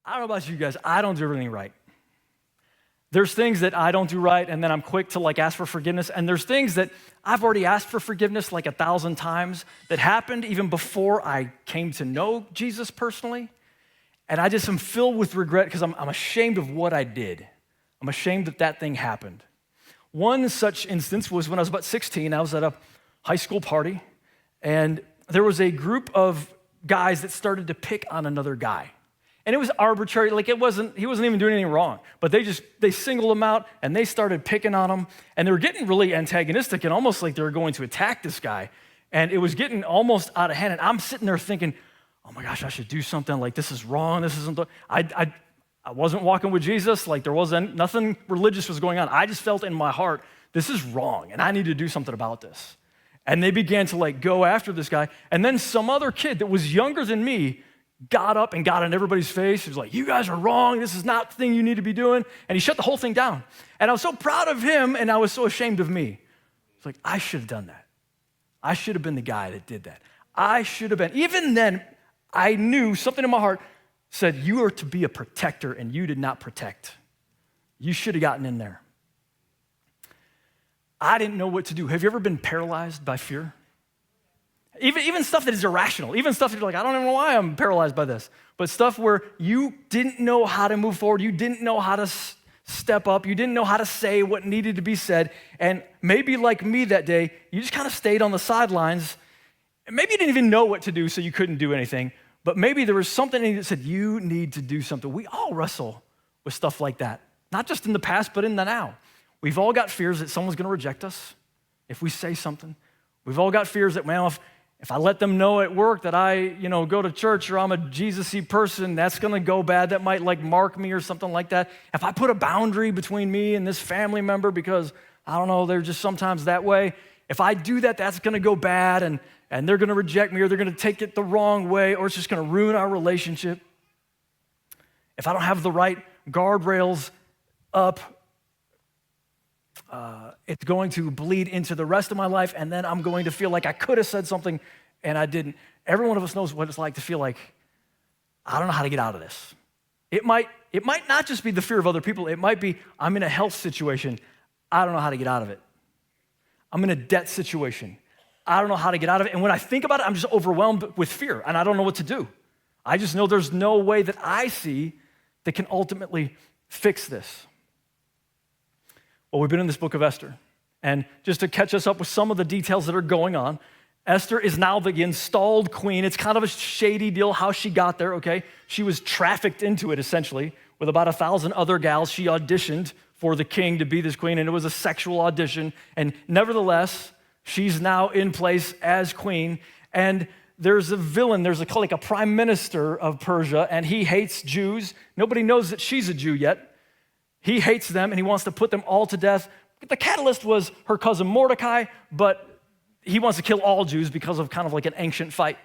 I don't know about you guys, I don't do everything right. There's things that I don't do right, and then I'm quick to ask for forgiveness, and there's things that I've already asked for forgiveness 1,000 times that happened even before I came to know Jesus personally, and I just am filled with regret because I'm ashamed of what I did. I'm ashamed that thing happened. One such instance was when I was about 16, I was at a high school party, and there was a group of guys that started to pick on another guy. And it was arbitrary, he wasn't even doing anything wrong, but they singled him out and they started picking on him, and they were getting really antagonistic and almost like they were going to attack this guy. And it was getting almost out of hand, and I'm sitting there thinking, oh my gosh, I should do something, this is wrong, this isn't, I wasn't walking with Jesus, there wasn't, nothing religious was going on. I just felt in my heart, this is wrong, and I need to do something about this. And they began to go after this guy, and then some other kid that was younger than me got up and got in everybody's face. He was like, you guys are wrong. This is not the thing you need to be doing. And he shut the whole thing down. And I was so proud of him, and I was so ashamed of me. It's I should have done that. I should have been the guy that did that. I should have been. Even then, I knew something in my heart said, you are to be a protector, and you did not protect. You should have gotten in there. I didn't know what to do. Have you ever been paralyzed by fear? Even stuff that is irrational, even stuff that you're I don't even know why I'm paralyzed by this, but stuff where you didn't know how to move forward, you didn't know how to step up, you didn't know how to say what needed to be said, and maybe like me that day, you just kind of stayed on the sidelines, and maybe you didn't even know what to do, so you couldn't do anything, but maybe there was something in you that said, you need to do something. We all wrestle with stuff like that, not just in the past, but in the now. We've all got fears that someone's gonna reject us if we say something. We've all got fears that, if I let them know at work that I, go to church or I'm a Jesus-y person, that's gonna go bad. That might mark me or something like that. If I put a boundary between me and this family member because, I don't know, they're just sometimes that way. If I do that, that's gonna go bad and they're gonna reject me or they're gonna take it the wrong way or it's just gonna ruin our relationship. If I don't have the right guardrails up, it's going to bleed into the rest of my life, and then I'm going to feel like I could have said something and I didn't. Every one of us knows what it's like to feel like, I don't know how to get out of this. It might not just be the fear of other people. It might be, I'm in a health situation. I don't know how to get out of it. I'm in a debt situation. I don't know how to get out of it. And when I think about it, I'm just overwhelmed with fear, and I don't know what to do. I just know there's no way that I see that can ultimately fix this. Well, we've been in this book of Esther, and just to catch us up with some of the details that are going on, Esther is now the installed queen. It's kind of a shady deal how she got there, okay? She was trafficked into it, essentially, with about 1,000 other gals. She auditioned for the king to be this queen, and it was a sexual audition, and nevertheless, she's now in place as queen, and there's a villain, there's a prime minister of Persia, and he hates Jews. Nobody knows that she's a Jew yet. He hates them, and he wants to put them all to death. The catalyst was her cousin Mordecai, but he wants to kill all Jews because of kind of an ancient fight.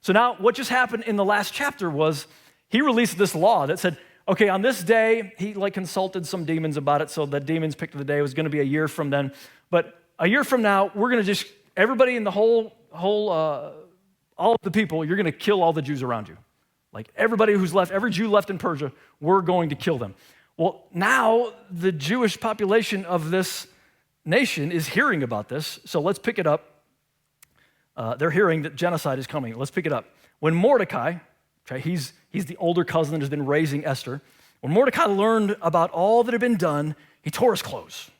So now what just happened in the last chapter was he released this law that said, okay, on this day, he consulted some demons about it, so the demons picked the day. It was going to be a year from then. But a year from now, we're going to just, everybody in the whole all of the people, you're going to kill all the Jews around you. Everybody who's left, every Jew left in Persia, we're going to kill them. Well, now the Jewish population of this nation is hearing about this, so let's pick it up. They're hearing that genocide is coming. Let's pick it up. When Mordecai, okay, he's the older cousin that has been raising Esther. When Mordecai learned about all that had been done, he tore his clothes,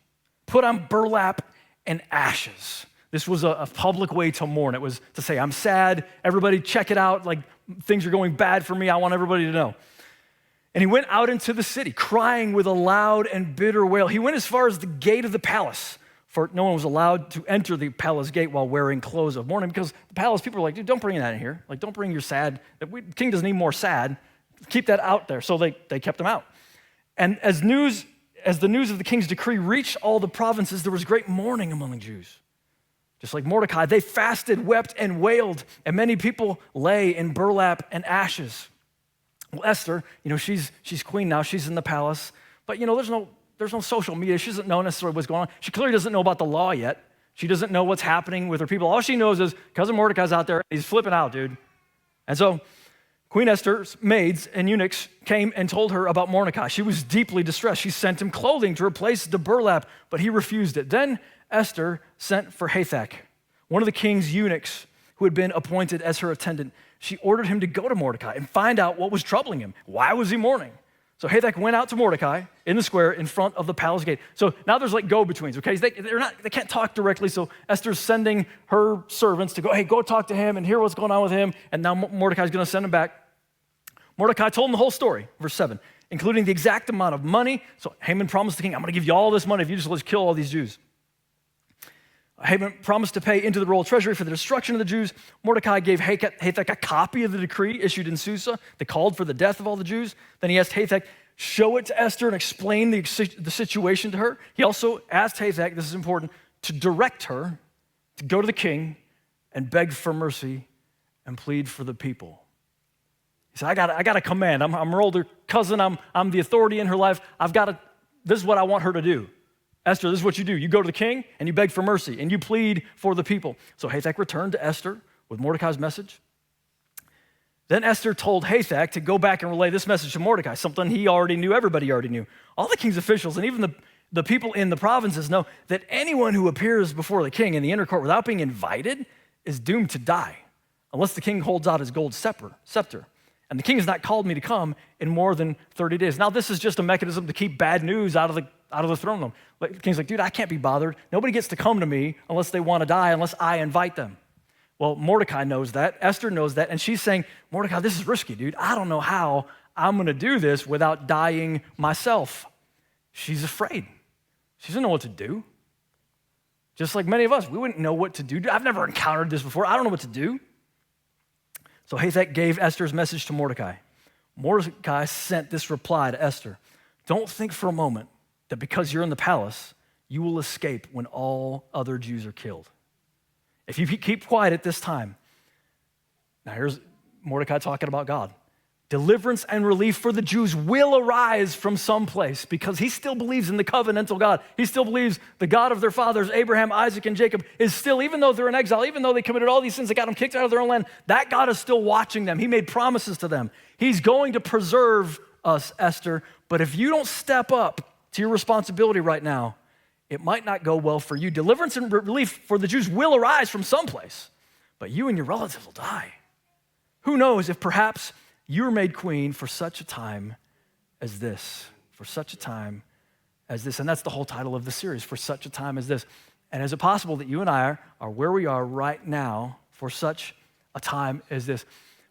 put on burlap and ashes. This was a public way to mourn. It was to say, I'm sad, everybody check it out, things are going bad for me, I want everybody to know. And he went out into the city, crying with a loud and bitter wail. He went as far as the gate of the palace, for no one was allowed to enter the palace gate while wearing clothes of mourning, because the palace people were like, dude, don't bring that in here. Don't bring your sad. The king doesn't need more sad. Keep that out there. So they kept him out. And as the news of the king's decree reached all the provinces, there was great mourning among the Jews. Just like Mordecai, they fasted, wept, and wailed, and many people lay in burlap and ashes. Well, Esther, she's queen now. She's in the palace. But, there's no social media. She doesn't know necessarily what's going on. She clearly doesn't know about the law yet. She doesn't know what's happening with her people. All she knows is cousin Mordecai's out there. He's flipping out, dude. And so Queen Esther's maids and eunuchs came and told her about Mordecai. She was deeply distressed. She sent him clothing to replace the burlap, but he refused it. Then Esther sent for Hathach, one of the king's eunuchs who had been appointed as her attendant. She ordered him to go to Mordecai and find out what was troubling him. Why was he mourning? So Hathach went out to Mordecai in the square in front of the palace gate. So now there's like go-betweens, okay? They can't talk directly, so Esther's sending her servants to go, hey, go talk to him and hear what's going on with him, and now Mordecai's gonna send him back. Mordecai told him the whole story, verse 7, including the exact amount of money. So Haman promised the king, I'm gonna give you all this money if you just let's kill all these Jews. Haman promised to pay into the royal treasury for the destruction of the Jews. Mordecai gave Hathach a copy of the decree issued in Susa that called for the death of all the Jews. Then he asked Hathach, show it to Esther and explain the situation to her. He also asked Hathach, this is important, to direct her to go to the king and beg for mercy and plead for the people. He said, I got a command. I'm her older cousin. I'm the authority in her life. This is what I want her to do. Esther, this is what you do. You go to the king and you beg for mercy and you plead for the people. So Hathach returned to Esther with Mordecai's message. Then Esther told Hathach to go back and relay this message to Mordecai, something he already knew, everybody already knew. All the king's officials and even the people in the provinces know that anyone who appears before the king in the inner court without being invited is doomed to die, unless the king holds out his gold scepter. And the king has not called me to come in more than 30 days. Now, this is just a mechanism to keep bad news out of the throne room. Like, the king's like, dude, I can't be bothered. Nobody gets to come to me unless they want to die, unless I invite them. Well, Mordecai knows that. Esther knows that. And she's saying, Mordecai, this is risky, dude. I don't know how I'm going to do this without dying myself. She's afraid. She doesn't know what to do. Just like many of us, we wouldn't know what to do. I've never encountered this before. I don't know what to do. So Hathach gave Esther's message to Mordecai. Mordecai sent this reply to Esther. Don't think for a moment that because you're in the palace, you will escape when all other Jews are killed. If you keep quiet at this time, now here's Mordecai talking about God. Deliverance and relief for the Jews will arise from someplace because he still believes in the covenantal God. He still believes the God of their fathers, Abraham, Isaac, and Jacob, is still, even though they're in exile, even though they committed all these sins that got them kicked out of their own land, that God is still watching them. He made promises to them. He's going to preserve us, Esther, but if you don't step up to your responsibility right now, it might not go well for you. Deliverance and relief for the Jews will arise from someplace, but you and your relatives will die. Who knows if perhaps you were made queen for such a time as this, for such a time as this. And that's the whole title of the series, for such a time as this. And is it possible that you and I are where we are right now for such a time as this?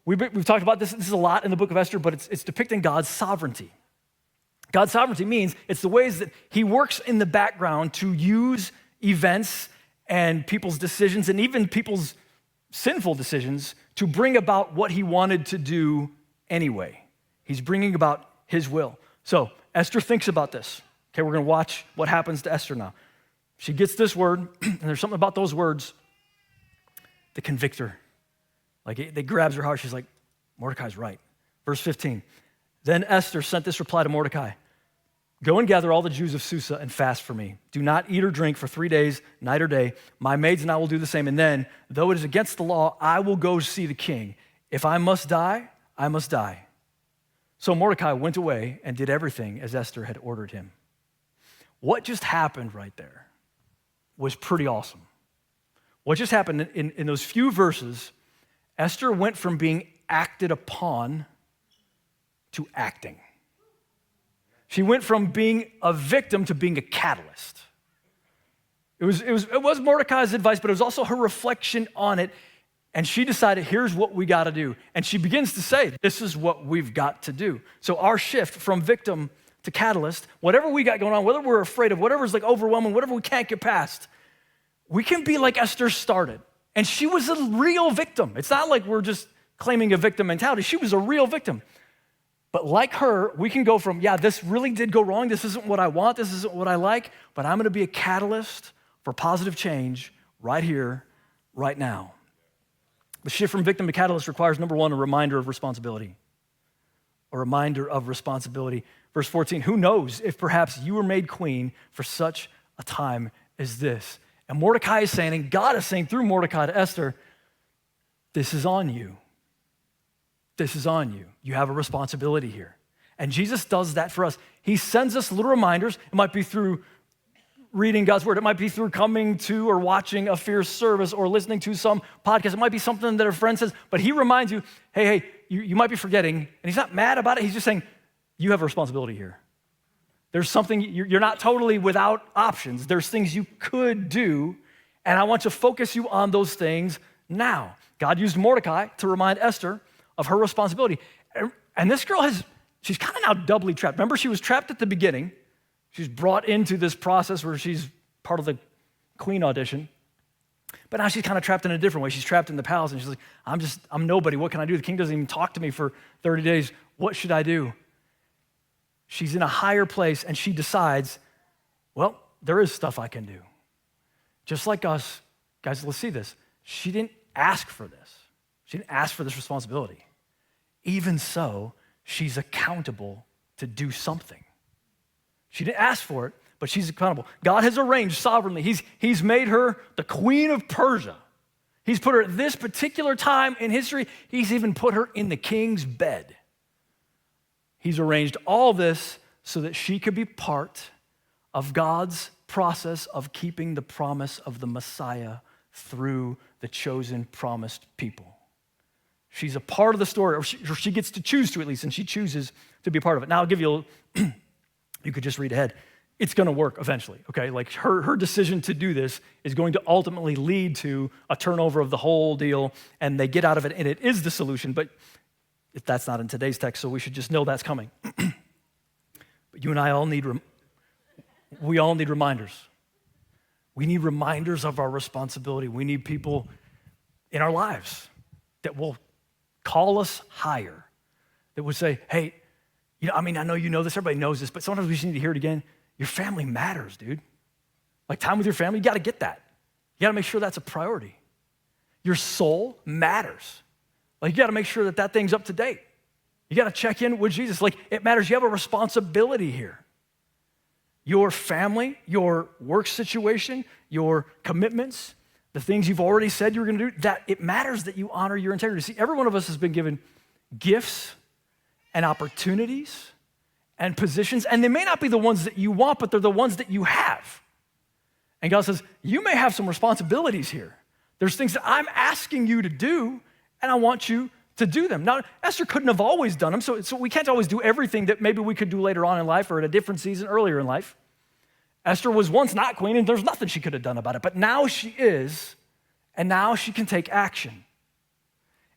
We've talked about this. This is a lot in the book of Esther, but it's depicting God's sovereignty. God's sovereignty means it's the ways that he works in the background to use events and people's decisions and even people's sinful decisions to bring about what he wanted to do anyway. He's bringing about his will. So Esther thinks about this. Okay, we're going to watch what happens to Esther now. She gets this word, and there's something about those words that convict her. Like, it grabs her heart. She's like, Mordecai's right. Verse 15. Then Esther sent this reply to Mordecai. Go and gather all the Jews of Susa and fast for me. Do not eat or drink for 3 days, night or day. My maids and I will do the same. And then, though it is against the law, I will go see the king. If I must die, I must die. So Mordecai went away and did everything as Esther had ordered him. What just happened right there was pretty awesome. What just happened in those few verses, Esther went from being acted upon to acting. She went from being a victim to being a catalyst. It was Mordecai's advice, but it was also her reflection on it. And she decided, here's what we got to do. And she begins to say, this is what we've got to do. So our shift from victim to catalyst, whatever we got going on, whether we're afraid of, whatever's like overwhelming, whatever we can't get past, we can be like Esther started. And she was a real victim. It's not like we're just claiming a victim mentality. She was a real victim. But like her, we can go from, yeah, this really did go wrong. This isn't what I want. This isn't what I like. But I'm going to be a catalyst for positive change right here, right now. The shift from victim to catalyst requires, number one, a reminder of responsibility. A reminder of responsibility. Verse 14, who knows if perhaps you were made queen for such a time as this? And Mordecai is saying, and God is saying through Mordecai to Esther, this is on you. this is on you. You have a responsibility here. And Jesus does that for us. He sends us little reminders. It might be through reading God's word. It might be through coming to or watching a Fierce service or listening to some podcast. It might be something that a friend says, but he reminds you, hey, you might be forgetting. And he's not mad about it. He's just saying, you have a responsibility here. There's something, you're not totally without options. There's things you could do, and I want to focus you on those things now. God used Mordecai to remind Esther of her responsibility. And this girl she's kind of now doubly trapped. Remember, she was trapped at the beginning. She's brought into this process where she's part of the queen audition. But now she's kind of trapped in a different way. She's trapped in the palace, and she's like, I'm nobody. What can I do? The king doesn't even talk to me for 30 days. What should I do? She's in a higher place, and she decides, well, there is stuff I can do. Just like us, guys, let's see this. She didn't ask for this. She didn't ask for this responsibility. Even so, she's accountable to do something. She didn't ask for it, but she's accountable. God has arranged sovereignly. He's made her the queen of Persia. He's put her at this particular time in history. He's even put her in the king's bed. He's arranged all this so that she could be part of God's process of keeping the promise of the Messiah through the chosen, promised people. She's a part of the story, or she gets to choose to at least, and she chooses to be a part of it. Now I'll give you you could just read ahead. It's gonna work eventually, okay? Like her decision to do this is going to ultimately lead to a turnover of the whole deal, and they get out of it, and it is the solution, but if that's not in today's text, so we should just know that's coming. But you and I all need reminders. We need reminders of our responsibility. We need people in our lives that will call us higher, that would say, hey, I know you know this, everybody knows this, but sometimes we just need to hear it again. Your family matters, dude. Like time with your family, you gotta get that. You gotta make sure that's a priority. Your soul matters. Like you gotta make sure that thing's up to date. You gotta check in with Jesus. Like it matters, you have a responsibility here. Your family, your work situation, your commitments, the things you've already said you were gonna do, that it matters that you honor your integrity. See, every one of us has been given gifts and opportunities and positions, and they may not be the ones that you want, but they're the ones that you have. And God says, you may have some responsibilities here. There's things that I'm asking you to do, and I want you to do them. Now, Esther couldn't have always done them, so we can't always do everything that maybe we could do later on in life or at a different season earlier in life. Esther was once not queen, and there's nothing she could have done about it, but now she is, and now she can take action.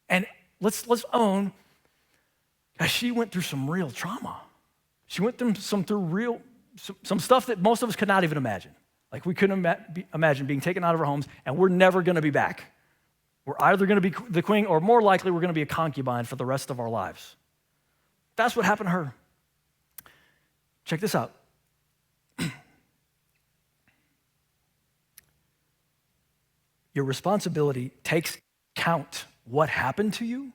And let's own, guys, she went through some real trauma. She went through some stuff that most of us could not even imagine. Like we couldn't imagine being taken out of our homes, and we're never gonna be back. We're either gonna be the queen, or more likely we're gonna be a concubine for the rest of our lives. That's what happened to her. Check this out. Your responsibility takes count what happened to you,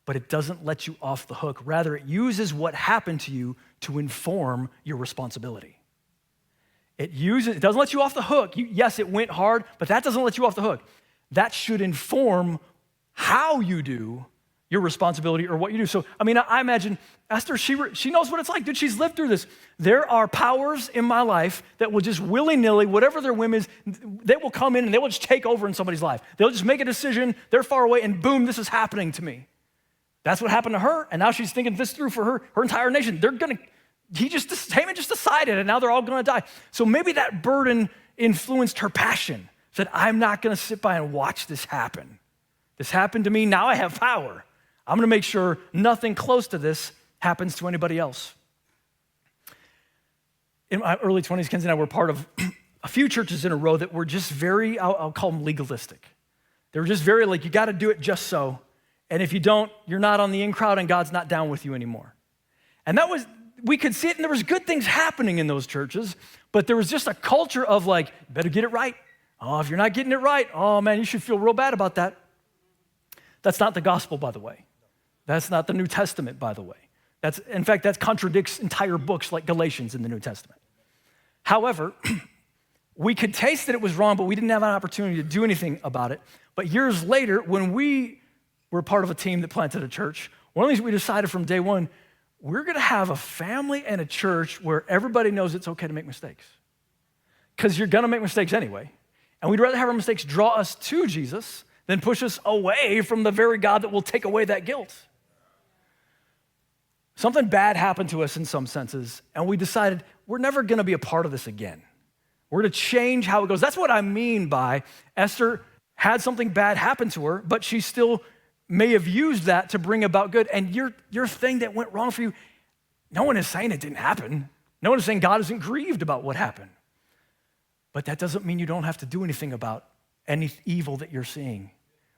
but it doesn't let you off the hook. Rather, it uses what happened to you to inform your responsibility. It doesn't let you off the hook. Yes, it went hard, but that doesn't let you off the hook. That should inform how you do your responsibility or what you do. So, I imagine Esther, she knows what it's like. Dude, she's lived through this. There are powers in my life that will just willy-nilly, whatever their whim is, they will come in and they will just take over in somebody's life. They'll just make a decision, they're far away, and boom, this is happening to me. That's what happened to her, and now she's thinking this through for her entire nation. Haman just decided, and now they're all gonna die. So maybe that burden influenced her passion. Said, I'm not gonna sit by and watch this happen. This happened to me, now I have power. I'm gonna make sure nothing close to this happens to anybody else. In my early 20s, Kenzie and I were part of a few churches in a row that were just very, I'll call them legalistic. They were just very like, you gotta do it just so. And if you don't, you're not on the in crowd and God's not down with you anymore. And we could see it, and there was good things happening in those churches, but there was just a culture of like, better get it right. Oh, if you're not getting it right, oh man, you should feel real bad about that. That's not the gospel, by the way. That's not the New Testament, by the way. In fact, that contradicts entire books like Galatians in the New Testament. However, we could taste that it was wrong, but we didn't have an opportunity to do anything about it. But years later, when we we're part of a team that planted a church. One of the things we decided from day one, we're gonna have a family and a church where everybody knows it's okay to make mistakes. Because you're gonna make mistakes anyway. And we'd rather have our mistakes draw us to Jesus than push us away from the very God that will take away that guilt. Something bad happened to us in some senses, and we decided we're never gonna be a part of this again. We're gonna change how it goes. That's what I mean by Esther had something bad happen to her, but she still may have used that to bring about good. And your thing that went wrong for you, no one is saying it didn't happen. No one is saying God isn't grieved about what happened. But that doesn't mean you don't have to do anything about any evil that you're seeing.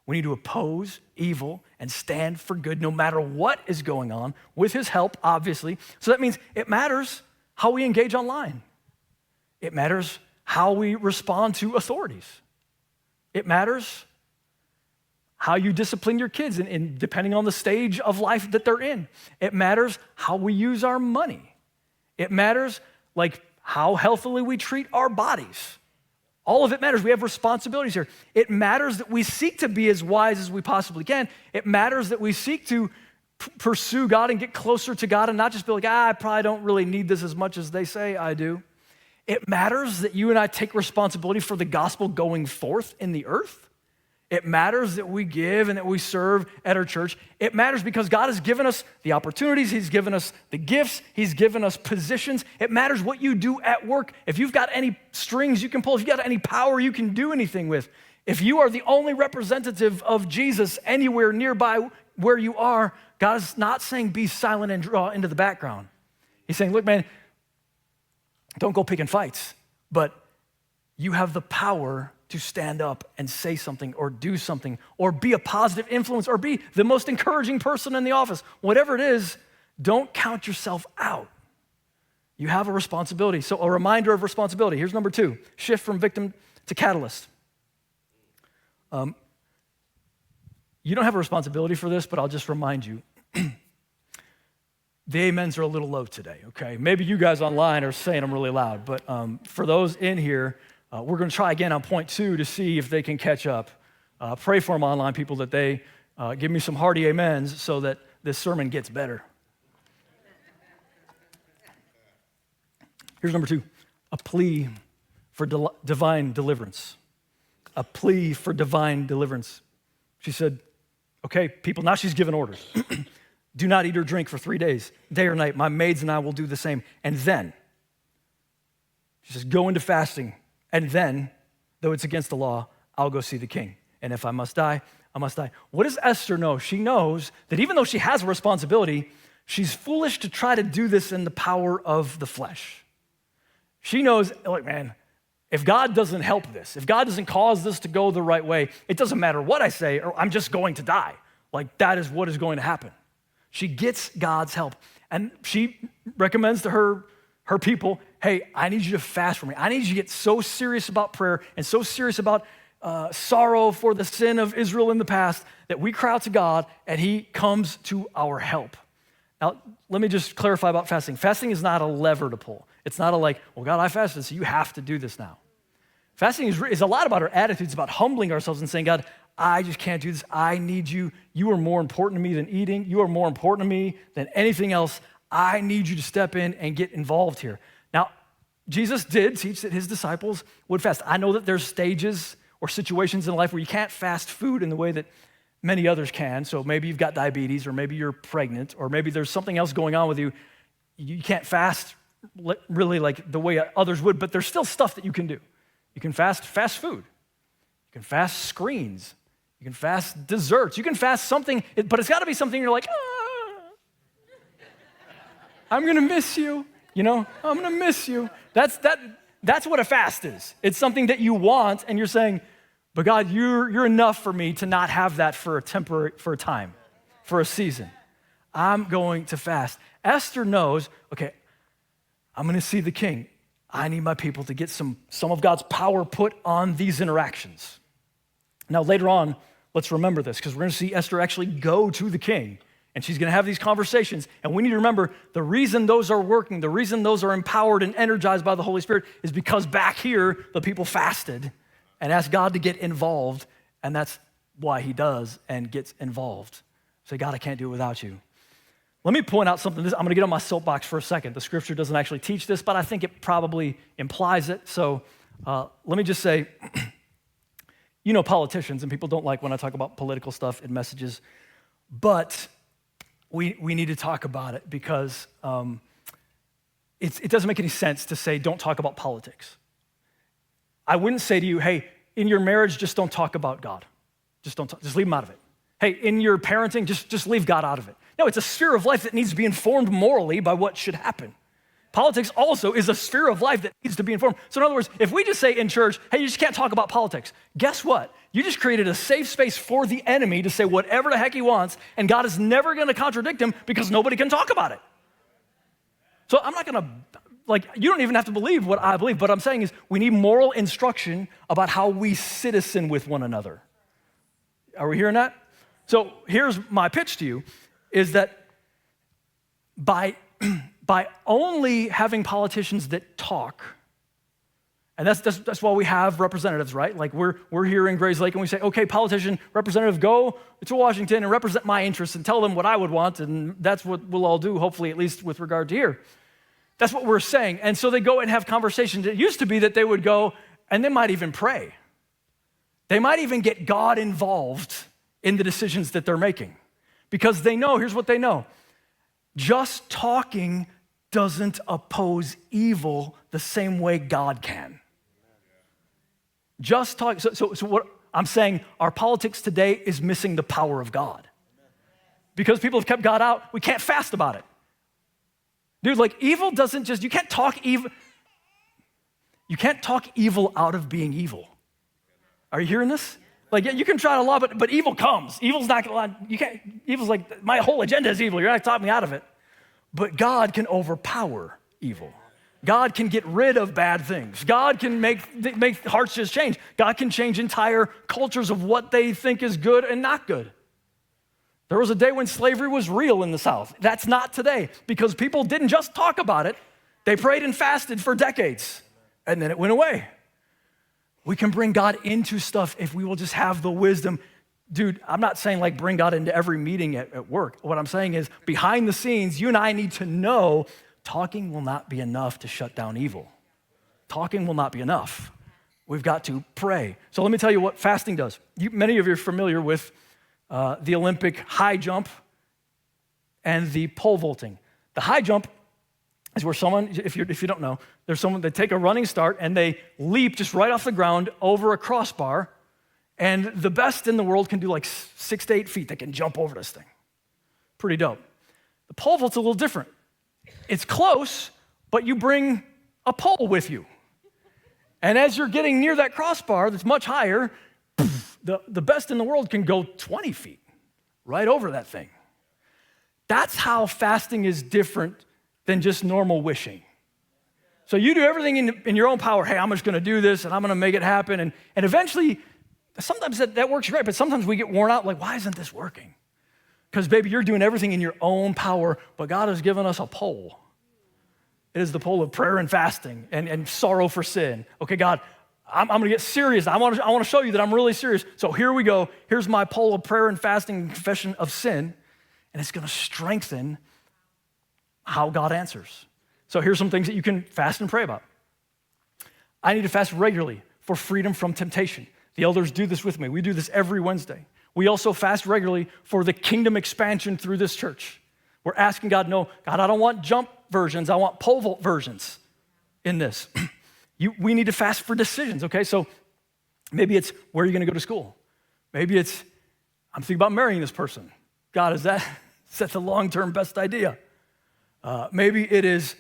We need to oppose evil and stand for good no matter what is going on, with his help, obviously. So that means it matters how we engage online. It matters how we respond to authorities. It matters how you discipline your kids, and depending on the stage of life that they're in. It matters how we use our money. It matters like how healthily we treat our bodies. All of it matters. We have responsibilities here. It matters that we seek to be as wise as we possibly can. It matters that we seek to pursue God and get closer to God and not just be like, I probably don't really need this as much as they say I do. It matters that you and I take responsibility for the gospel going forth in the earth. It matters that we give and that we serve at our church. It matters because God has given us the opportunities, he's given us the gifts, he's given us positions. It matters what you do at work. If you've got any strings you can pull, if you've got any power you can do anything with, if you are the only representative of Jesus anywhere nearby where you are, God is not saying be silent and draw into the background. He's saying, look, man, don't go picking fights, but you have the power to stand up and say something or do something or be a positive influence or be the most encouraging person in the office. Whatever it is, don't count yourself out. You have a responsibility. So a reminder of responsibility. Here's number 2, shift from victim to catalyst. You don't have a responsibility for this, but I'll just remind you. The amens are a little low today, okay? Maybe you guys online are saying them really loud, but for those in here, we're going to try again on point 2 to see if they can catch up. Pray for them online, people, that they give me some hearty amens so that this sermon gets better. Here's number 2, a plea for divine deliverance. A plea for divine deliverance. She said, okay, people, now she's given orders. Do not eat or drink for 3 days, day or night. My maids and I will do the same. And then, she says, go into fasting. And then, though it's against the law, I'll go see the king. And if I must die, I must die. What does Esther know? She knows that even though she has a responsibility, she's foolish to try to do this in the power of the flesh. She knows, look, man, if God doesn't help this, if God doesn't cause this to go the right way, it doesn't matter what I say, or I'm just going to die. Like, that is what is going to happen. She gets God's help. And she recommends to her people, hey, I need you to fast for me. I need you to get so serious about prayer and so serious about sorrow for the sin of Israel in the past that we cry out to God and he comes to our help. Now, let me just clarify about fasting. Fasting is not a lever to pull. It's not a like, well, God, I fasted, so you have to do this now. Fasting is a lot about our attitudes, about humbling ourselves and saying, God, I just can't do this. I need you. You are more important to me than eating. You are more important to me than anything else. I need you to step in and get involved here. Now, Jesus did teach that his disciples would fast. I know that there's stages or situations in life where you can't fast food in the way that many others can. So maybe you've got diabetes, or maybe you're pregnant, or maybe there's something else going on with you. You can't fast really like the way others would, but there's still stuff that you can do. You can fast food. You can fast screens. You can fast desserts. You can fast something, but it's got to be something you're like, I'm going to miss you. I'm going to miss you. That's what a fast is. It's something that you want, and you're saying, but God, you're enough for me to not have that for a time, for a season. I'm going to fast. Esther knows, okay, I'm going to see the king. I need my people to get some of God's power put on these interactions. Now, later on, let's remember this, because we're going to see Esther actually go to the king, and she's going to have these conversations. And we need to remember the reason those are working, the reason those are empowered and energized by the Holy Spirit is because back here, the people fasted and asked God to get involved, and that's why he does and gets involved. Say, God, I can't do it without you. Let me point out something. I'm going to get on my soapbox for a second. The scripture doesn't actually teach this, but I think it probably implies it. So let me just say, politicians, and people don't like when I talk about political stuff in messages, but we need to talk about it because it doesn't make any sense to say don't talk about politics. I wouldn't say to you, hey, in your marriage, just don't talk about God. Just leave him out of it. Hey, in your parenting, just leave God out of it. No, it's a sphere of life that needs to be informed morally by what should happen. Politics also is a sphere of life that needs to be informed. So in other words, if we just say in church, hey, you just can't talk about politics, guess what? You just created a safe space for the enemy to say whatever the heck he wants, and God is never going to contradict him because nobody can talk about it. So I'm not going to, you don't even have to believe what I believe. What I'm saying is we need moral instruction about how we citizen with one another. Are we hearing that? So here's my pitch to you, is that by only having politicians that talk, and that's why we have representatives, right? Like we're here in Grays Lake and we say, okay, politician, representative, go to Washington and represent my interests and tell them what I would want, and that's what we'll all do, hopefully, at least with regard to here. That's what we're saying. And so they go and have conversations. It used to be that they would go and they might even pray. They might even get God involved in the decisions that they're making because they know, here's what they know. Just talking doesn't oppose evil the same way God can. Just talk. So what I'm saying, our politics today is missing the power of God. Because people have kept God out, we can't fast about it. Dude, evil doesn't just, you can't talk evil out of being evil. Are you hearing this? You can try to love it, but evil comes. Evil's not gonna, evil's like, my whole agenda is evil. You're not talking me out of it. But God can overpower evil. God can get rid of bad things. God can make hearts just change. God can change entire cultures of what they think is good and not good. There was a day when slavery was real in the South. That's not today because people didn't just talk about it. They prayed and fasted for decades, and then it went away. We can bring God into stuff if we will just have the wisdom. Dude, I'm not saying bring God into every meeting at work. What I'm saying is behind the scenes, you and I need to know talking will not be enough to shut down evil. Talking will not be enough. We've got to pray. So let me tell you what fasting does. Many of you are familiar with the Olympic high jump and the pole vaulting. The high jump is where someone, if you don't know, there's someone, they take a running start and they leap just right off the ground over a crossbar, and the best in the world can do 6 to 8 feet. They can jump over this thing. Pretty dope. The pole vault's a little different. It's close, but you bring a pole with you. And as you're getting near that crossbar that's much higher, the best in the world can go 20 feet right over that thing. That's how fasting is different than just normal wishing. So you do everything in your own power. Hey, I'm just going to do this, and I'm going to make it happen. And eventually, sometimes that works great, but sometimes we get worn out, why isn't this working? Because, baby, you're doing everything in your own power, but God has given us a pole. It is the pole of prayer and fasting and sorrow for sin. Okay, God, I'm going to get serious. I want to show you that I'm really serious. So here we go. Here's my pole of prayer and fasting and confession of sin, and it's going to strengthen how God answers. So here's some things that you can fast and pray about. I need to fast regularly for freedom from temptation. The elders do this with me. We do this every Wednesday. We also fast regularly for the kingdom expansion through this church. We're asking God, no, God, I don't want jump versions. I want pole vault versions in this. We need to fast for decisions, okay? So maybe it's where are you going to go to school? Maybe it's I'm thinking about marrying this person. God, is that the long-term best idea? Maybe it is,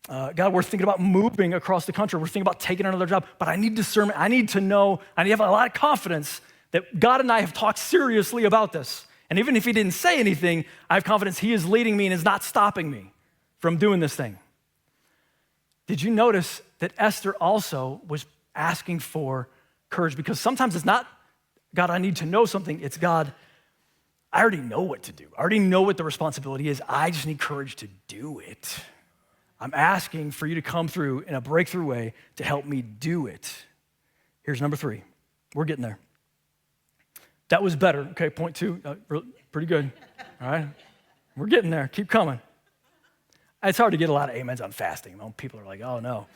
God, we're thinking about moving across the country. We're thinking about taking another job, but I need discernment. I need to know, I need to have a lot of confidence that God and I have talked seriously about this. And even if he didn't say anything, I have confidence he is leading me and is not stopping me from doing this thing. Did you notice that Esther also was asking for courage? Because sometimes it's not, God, I need to know something. It's God, I already know what to do. I already know what the responsibility is. I just need courage to do it. I'm asking for you to come through in a breakthrough way to help me do it. Here's number 3. We're getting there. That was better. Okay, point two, pretty good. All right, we're getting there. Keep coming. It's hard to get a lot of amens on fasting. You know? People are like, oh no.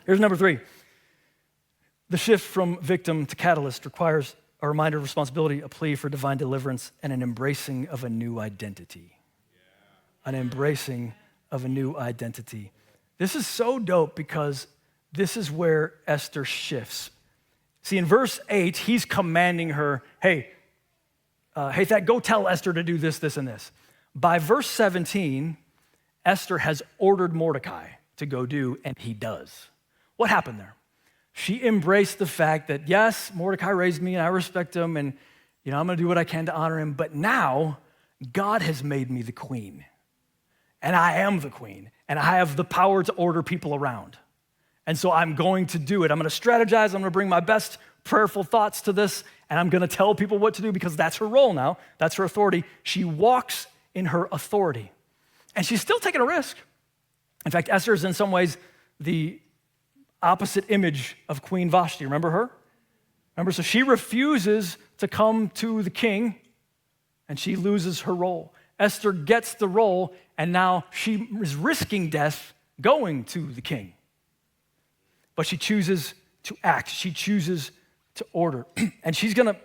Here's number 3. The shift from victim to catalyst requires a reminder of responsibility, a plea for divine deliverance, and an embracing of a new identity. Yeah. An embracing of a new identity. This is so dope because this is where Esther shifts. See, in verse 8, he's commanding her, hey, Thad, go tell Esther to do this, this, and this. By verse 17, Esther has ordered Mordecai to go do, and he does. What happened there? She embraced the fact that, yes, Mordecai raised me, and I respect him, and I'm going to do what I can to honor him, but now God has made me the queen, and I am the queen, and I have the power to order people around. And so I'm going to do it. I'm going to strategize. I'm going to bring my best prayerful thoughts to this, and I'm going to tell people what to do because that's her role now. That's her authority. She walks in her authority. And she's still taking a risk. In fact, Esther is in some ways the opposite image of Queen Vashti. Remember her? Remember, so she refuses to come to the king, and she loses her role. Esther gets the role, and now she is risking death going to the king. But she chooses to act. She chooses to order. And she's going to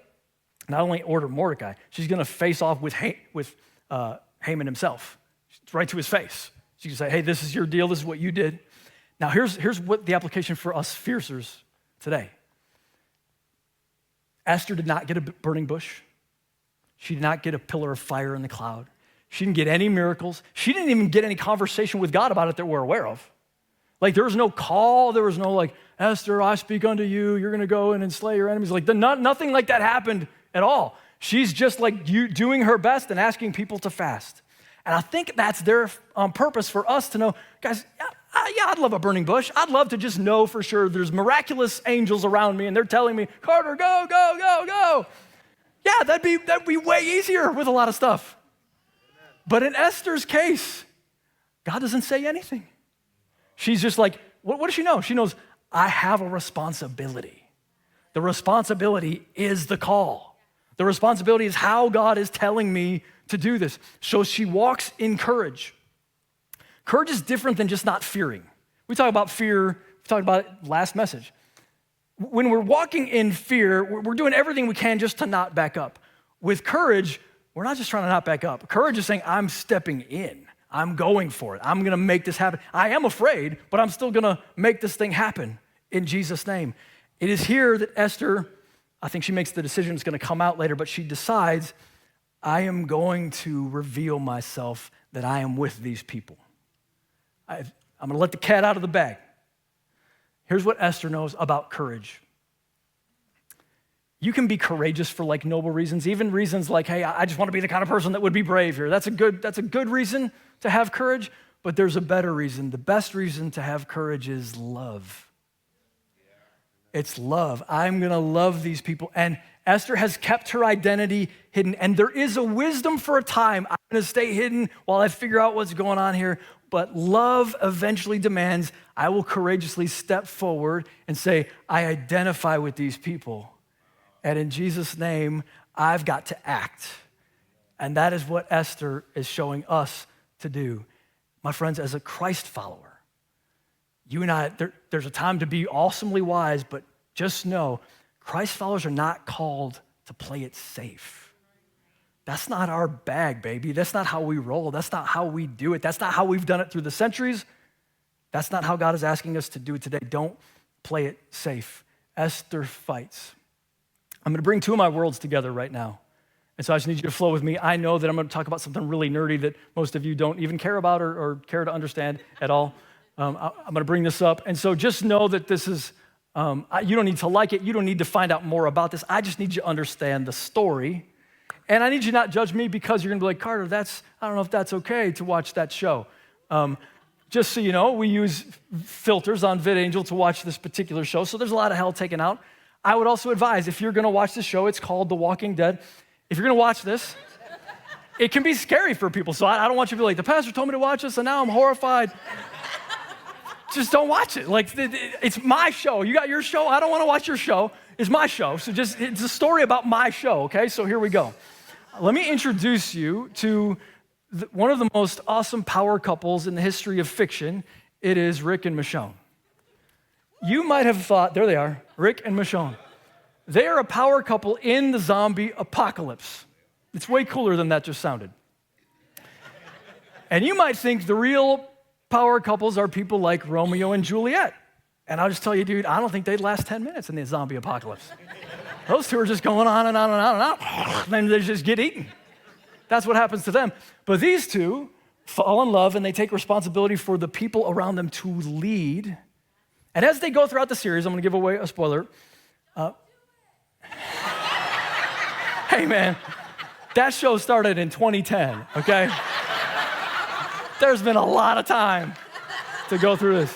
not only order Mordecai, she's going to face off with Haman himself, right to his face. She can say, hey, this is your deal. This is what you did. Now, here's what the application for us fiercers today. Esther did not get a burning bush. She did not get a pillar of fire in the cloud. She didn't get any miracles. She didn't even get any conversation with God about it that we're aware of. Like, there was no call. There was no, like, Esther, I speak unto you. You're going to go in and slay your enemies. Like, nothing like that happened at all. She's just, like, doing her best and asking people to fast. And I think that's their purpose for us to know, guys, I'd love a burning bush. I'd love to just know for sure there's miraculous angels around me, and they're telling me, Carter, go, go, go, go. Yeah, that'd be way easier with a lot of stuff. But in Esther's case, God doesn't say anything. She's just like, what does she know? She knows, I have a responsibility. The responsibility is the call. The responsibility is how God is telling me to do this. So she walks in courage. Courage is different than just not fearing. We talk about fear, we talked about it last message. When we're walking in fear, we're doing everything we can just to not back up. With courage, we're not just trying to not back up. Courage is saying, I'm stepping in. I'm going for it. I'm going to make this happen. I am afraid, but I'm still going to make this thing happen in Jesus' name. It is here that Esther, I think she makes the decision, it's going to come out later, but she decides, I am going to reveal myself that I am with these people. I'm going to let the cat out of the bag. Here's what Esther knows about courage. You can be courageous for like noble reasons, even reasons like, hey, I just want to be the kind of person that would be brave here. That's a good reason to have courage, but there's a better reason. The best reason to have courage is love. It's love. I'm going to love these people. And Esther has kept her identity hidden, and there is a wisdom for a time. I'm going to stay hidden while I figure out what's going on here, but love eventually demands I will courageously step forward and say, I identify with these people. And in Jesus' name, I've got to act. And that is what Esther is showing us to do. My friends, as a Christ follower, you and I, there's a time to be awesomely wise, but just know, Christ followers are not called to play it safe. That's not our bag, baby. That's not how we roll. That's not how we do it. That's not how we've done it through the centuries. That's not how God is asking us to do it today. Don't play it safe. Esther fights. I'm going to bring two of my worlds together right now. And so I just need you to flow with me. I know that I'm going to talk about something really nerdy that most of you don't even care about or care to understand at all. I'm going to bring this up. And so just know that this is, you don't need to like it. You don't need to find out more about this. I just need you to understand the story. And I need you to not judge me because you're going to be like, Carter, I don't know if that's okay to watch that show. Just so you know, we use filters on VidAngel to watch this particular show. So there's a lot of hell taken out. I would also advise, if you're going to watch this show, it's called The Walking Dead. If you're going to watch this, it can be scary for people. So I don't want you to be like, the pastor told me to watch this, and now I'm horrified. Just don't watch it. Like, it's my show. You got your show. I don't want to watch your show. is my show. So it's a story about my show, okay? So here we go. Let me introduce you to one of the most awesome power couples in the history of fiction. It is Rick and Michonne. You might have thought, there they are, Rick and Michonne. They are a power couple in the zombie apocalypse. It's way cooler than that just sounded. And you might think the real power couples are people like Romeo and Juliet. And I'll just tell you, dude, I don't think they'd last 10 minutes in the zombie apocalypse. Those two are just going on and on and on and on, and then they just get eaten. That's what happens to them. But these two fall in love, and they take responsibility for the people around them to lead. And as they go throughout the series, I'm going to give away a spoiler. Hey, man, that show started in 2010, okay? There's been a lot of time to go through this.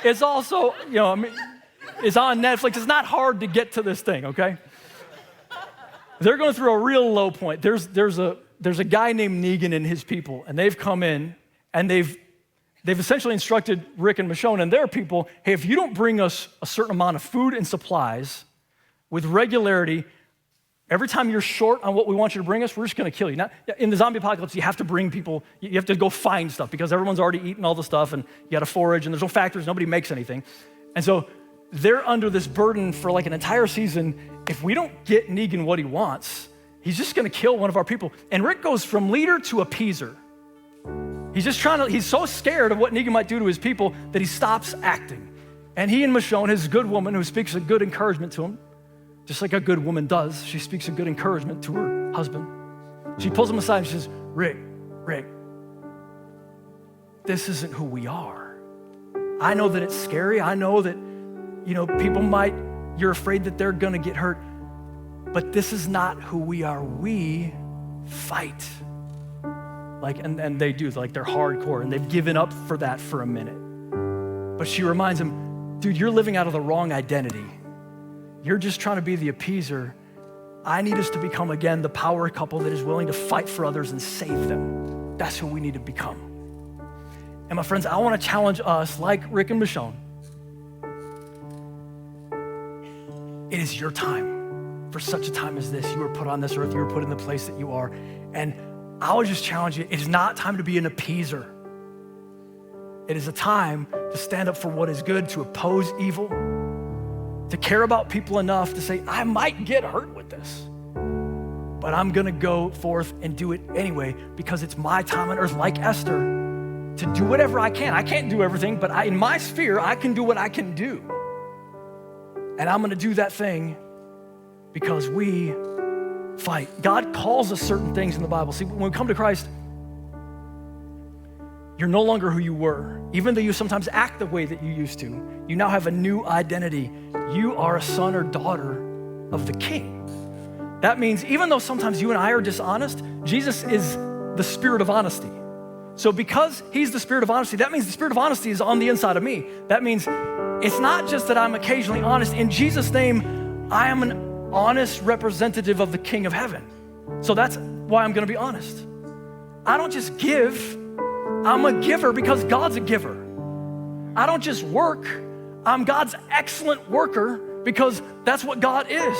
It's also, it's on Netflix. It's not hard to get to this thing, okay? They're going through a real low point. There's a guy named Negan and his people, and they've come in, and they've essentially instructed Rick and Michonne and their people, hey, if you don't bring us a certain amount of food and supplies with regularity, every time you're short on what we want you to bring us, we're just going to kill you. Now, in the zombie apocalypse, you have to bring people, you have to go find stuff because everyone's already eaten all the stuff and you got to forage and there's no factories, nobody makes anything. And so they're under this burden for like an entire season. If we don't get Negan what he wants, he's just going to kill one of our people. And Rick goes from leader to appeaser. He's so scared of what Negan might do to his people that he stops acting. And he and Michonne, his good woman who speaks a good encouragement to him, just like a good woman does, she speaks a good encouragement to her husband. She pulls him aside and she says, Rick, this isn't who we are. I know that it's scary. I know that, you're afraid that they're gonna get hurt, but this is not who we are. We fight. And they do, they're hardcore, and they've given up for that for a minute. But she reminds him, dude, you're living out of the wrong identity. You're just trying to be the appeaser. I need us to become, again, the power couple that is willing to fight for others and save them. That's who we need to become. And my friends, I want to challenge us, like Rick and Michonne. It is your time. For such a time as this, you were put on this earth, you were put in the place that you are. And I would just challenge you, it is not time to be an appeaser. It is a time to stand up for what is good, to oppose evil, to care about people enough to say, I might get hurt with this, but I'm gonna go forth and do it anyway because it's my time on earth, like Esther, to do whatever I can. I can't do everything, but in my sphere, I can do what I can do. And I'm gonna do that thing because we fight. God calls us certain things in the Bible. See, when we come to Christ, you're no longer who you were. Even though you sometimes act the way that you used to, you now have a new identity. You are a son or daughter of the King. That means even though sometimes you and I are dishonest, Jesus is the spirit of honesty. So because he's the spirit of honesty, that means the spirit of honesty is on the inside of me. That means it's not just that I'm occasionally honest. In Jesus' name, I am an honest representative of the King of heaven. So that's why I'm gonna be honest. I don't just give, I'm a giver because God's a giver. I don't just work, I'm God's excellent worker because that's what God is.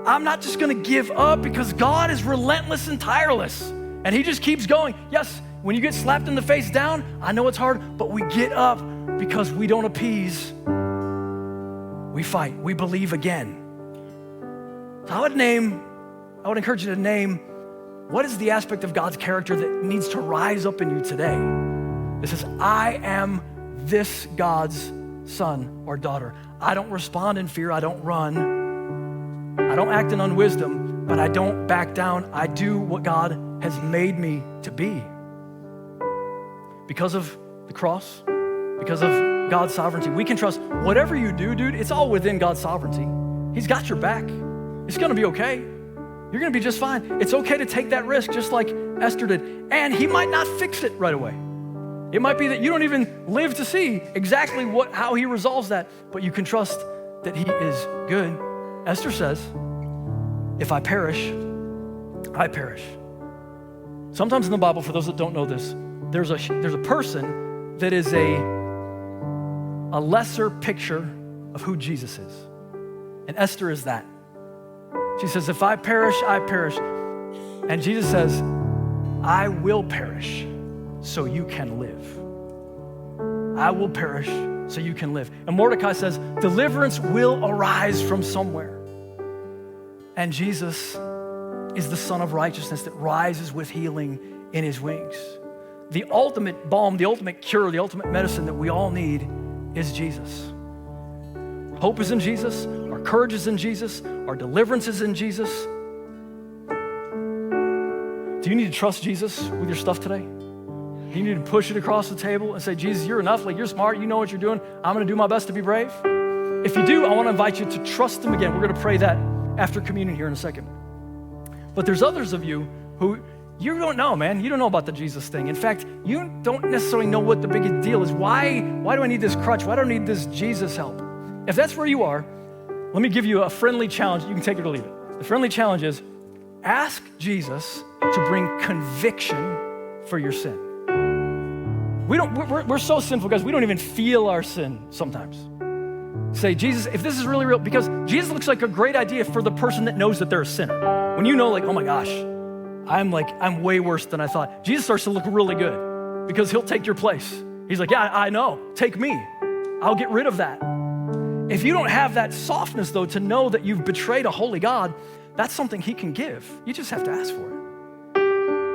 I'm not just gonna give up because God is relentless and tireless and he just keeps going. Yes, when you get slapped in the face down, I know it's hard, but we get up because we don't appease. We fight, we believe again. So I would encourage you to name what is the aspect of God's character that needs to rise up in you today. This is, I am this God's son or daughter. I don't respond in fear, I don't run. I don't act in unwisdom, but I don't back down. I do what God has made me to be. Because of the cross, because of God's sovereignty, we can trust whatever you do, dude, it's all within God's sovereignty. He's got your back. It's gonna be okay. You're gonna be just fine. It's okay to take that risk just like Esther did. And he might not fix it right away. It might be that you don't even live to see exactly how he resolves that, but you can trust that he is good. Esther says, if I perish, I perish. Sometimes in the Bible, for those that don't know this, there's a person that is a lesser picture of who Jesus is. And Esther is that. She says, if I perish, I perish. And Jesus says, I will perish so you can live. I will perish so you can live. And Mordecai says, deliverance will arise from somewhere. And Jesus is the Son of Righteousness that rises with healing in his wings. The ultimate balm, the ultimate cure, the ultimate medicine that we all need is Jesus. Hope is in Jesus. Our courage is in Jesus. Our deliverance is in Jesus. Do you need to trust Jesus with your stuff today? Do you need to push it across the table and say, Jesus, you're enough. Like, you're smart. You know what you're doing. I'm going to do my best to be brave. If you do, I want to invite you to trust him again. We're going to pray that after communion here in a second. But there's others of you who you don't know, man. You don't know about the Jesus thing. In fact, you don't necessarily know what the big deal is. Why do I need this crutch? Why do I need this Jesus help? If that's where you are, let me give you a friendly challenge. You can take it or leave it. The friendly challenge is ask Jesus to bring conviction for your sin. We're so sinful, guys, we don't even feel our sin sometimes. Say, Jesus, if this is really real, because Jesus looks like a great idea for the person that knows that they're a sinner. When you know, like, oh my gosh, I'm way worse than I thought. Jesus starts to look really good because he'll take your place. He's like, yeah, I know, take me. I'll get rid of that. If you don't have that softness, though, to know that you've betrayed a holy God, that's something he can give. You just have to ask for it.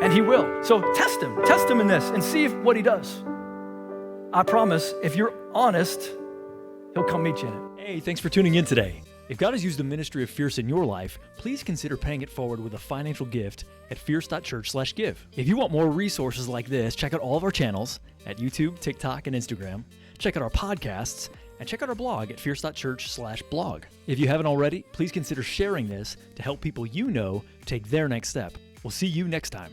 And he will. So test him in this and see what he does. I promise, if you're honest, he'll come meet you in it. Hey, thanks for tuning in today. If God has used the ministry of Fierce in your life, please consider paying it forward with a financial gift at fierce.church/give. If you want more resources like this, check out all of our channels at YouTube, TikTok, and Instagram. Check out our podcasts, and check out our blog at fierce.church/blog. If you haven't already, please consider sharing this to help people you know take their next step. We'll see you next time.